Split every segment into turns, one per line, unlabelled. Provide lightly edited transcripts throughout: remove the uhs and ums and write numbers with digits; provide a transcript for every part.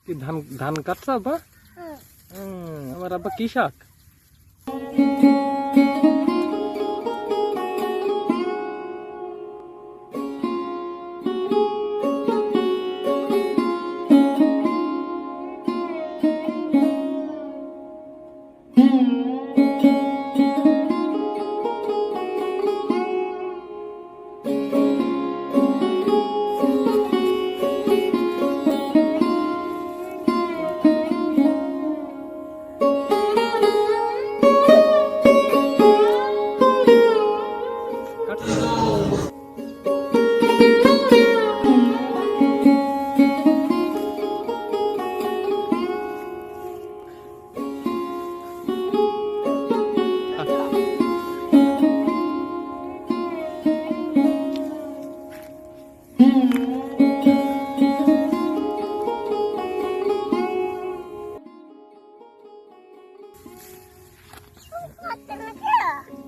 কি ধান ধান কাটছো আব্বা? আমার আব্বা কৃষক।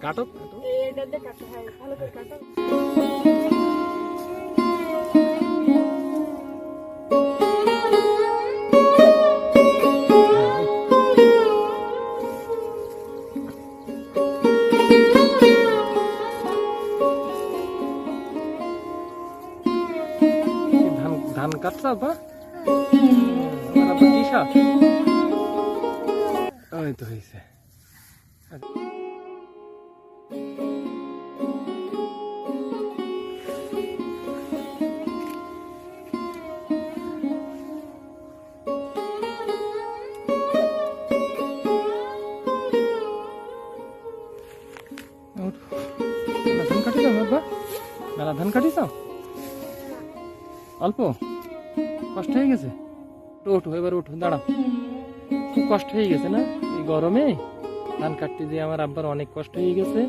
কাটো
এটাতে কাটো, হ্যাঁ ভালো করে কাটো।
ধান ধান কাটছো আব্বা? আমার আব্বা কৃষক। ওই তো হয়েছে। ধান কাটিছ আব্বা? মেলা ধান কাটিছ? অল্প কষ্ট হয়ে গেছে? ওঠো এবার ওঠো, দাঁড়াও। খুব কষ্ট হয়ে গেছে না এই গরমে? ধান কাটতে যে আমার আব্বার অনেক কষ্ট হয়ে গেছে,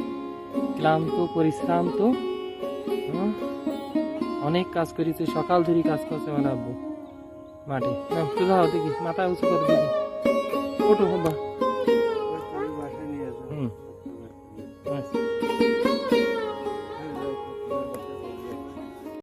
ক্লান্ত পরিশ্রান্ত। অনেক কাজ করেছে, সকাল ধরে কাজ করছে আমার আব্বু মাঠে। না একটু যাও দেখি, মাথা উঁচু করে দেখি। ওঠো বাবা।